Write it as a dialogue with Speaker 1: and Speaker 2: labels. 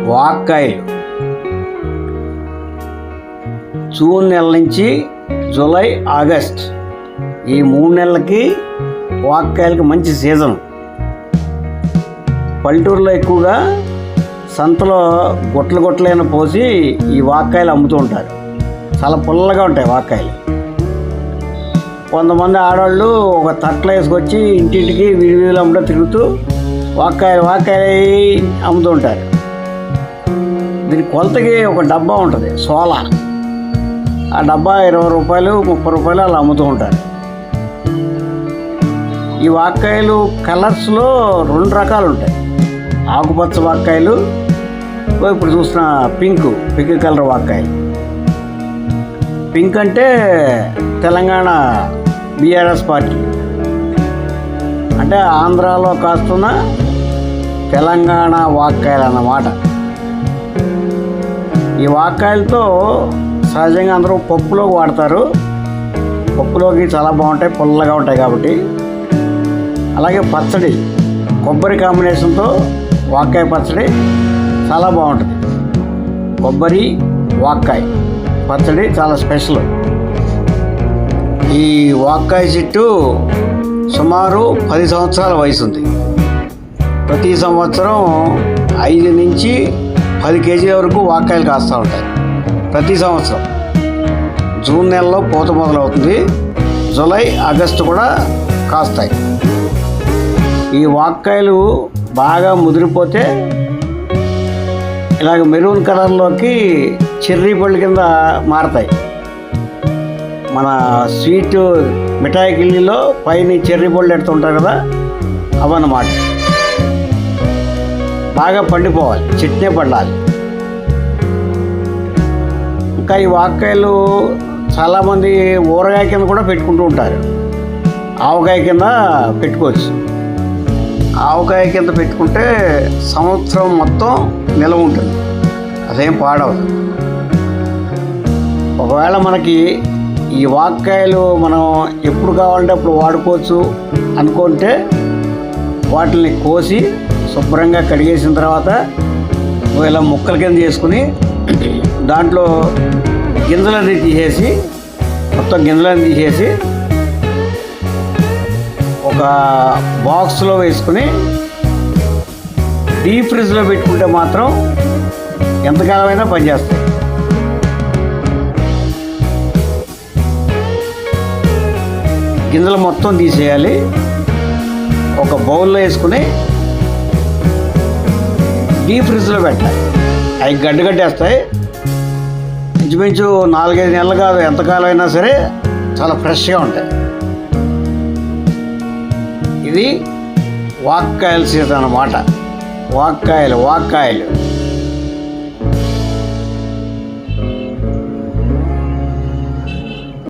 Speaker 1: వాక్కాయలు June నెల నుంచి July August ఈ 3 నెలలకి వాక్కాయలకి మంచి సీజన్. పల్లెటూరులో ఎక్కువగా సంతలో గుట్టలైన పోసి ఈ వాక్కాయలు అమ్ముతూ ఉంటారు. చాలా పుల్లగా ఉంటాయి వాక్కాయలు. కొంతమంది ఆడవాళ్ళు ఒక తట్టలో వేసుకొచ్చి ఇంటింటికి వీధులు అమ్మటం తిరుగుతూ వాక్కాయలు అమ్ముతూ ఉంటారు. దీని కొలతకి ఒక డబ్బా ఉంటుంది, సోలా. ఆ డబ్బా 20 రూపాయలు 30 రూపాయలు అలా అమ్ముతూ ఉంటారు. ఈ వాక్కాయలు కలర్స్లో 2 రకాలు ఉంటాయి. ఆకుపచ్చ వాక్కాయలు, ఇప్పుడు చూసిన పింక్ కలర్ వాక్కాయలు. పింక్ అంటే తెలంగాణ బీఆర్ఎస్ పార్టీ, అంటే ఆంధ్రాలో కాస్తున్న తెలంగాణ వాక్కాయలు అన్నమాట. ఈ వాక్కాయలతో సహజంగా అందరూ పప్పులోకి వాడతారు. పప్పులోకి చాలా బాగుంటాయి, పుల్లగా ఉంటాయి కాబట్టి. అలాగే పచ్చడి, కొబ్బరి కాంబినేషన్తో వాక్కాయ పచ్చడి చాలా బాగుంటుంది. కొబ్బరి వాక్కాయ పచ్చడి చాలా స్పెషల్. ఈ వాక్కాయ చెట్టు సుమారు 10 సంవత్సరాల వయసు ఉంది. ప్రతి సంవత్సరం 5 నుంచి 10 కేజీల వరకు వాక్కాయలు కాస్తూ ఉంటాయి. ప్రతి సంవత్సరం జూన్ నెలలో పూత మొదలవుతుంది, జూలై ఆగస్టు కూడా కాస్తాయి. ఈ వాక్కాయలు బాగా ముదిరిపోతే ఇలాగ మెరూన్ కలర్లోకి చెర్రీ పళ్ళు కింద మారతాయి. మన స్వీట్ మిఠాయి గిల్లీలో పైన చెర్రీ పళ్ళు ఎడుతుంటారు కదా, అవన్నమాట. బాగా పండిపోవాలి, చెట్నే పండాలి. ఇంకా ఈ వాక్కాయలు చాలామంది ఊరగాయ కింద కూడా పెట్టుకుంటూ ఉంటారు. ఆవకాయ కింద పెట్టుకోవచ్చు. ఆవకాయ కింద పెట్టుకుంటే సంవత్సరం మొత్తం నిల్వ ఉంటుంది, అదేం పాడవదు. ఒకవేళ మనకి ఈ వాక్కాయలు మనం ఎప్పుడు కావాలంటే అప్పుడు వాడుకోవచ్చు అనుకుంటే వాటిని కోసి శుభ్రంగా కడిగేసిన తర్వాత ఇలా ముక్కల కింద చేసుకుని దాంట్లో గింజలన్నీ తీసేసి, మొత్తం గింజలన్నీ తీసేసి ఒక బాక్స్లో వేసుకుని డీప్ ఫ్రిడ్జ్లో పెట్టుకుంటే మాత్రం ఎంతకాలమైనా పనిచేస్తాయి. గింజలు మొత్తం తీసేయాలి. ఒక బౌల్లో వేసుకుని డీప్ ఫ్రిడ్జ్లో పెట్టాలి. అవి గడ్డగట్టేస్తాయి. ఇంచుమించు 4-5 నెలలు కాదు, ఎంతకాలం అయినా సరే చాలా ఫ్రెష్గా ఉంటాయి. ఇది వాక్కాయల సీజన్ అన్నమాట. వాక్కాయలు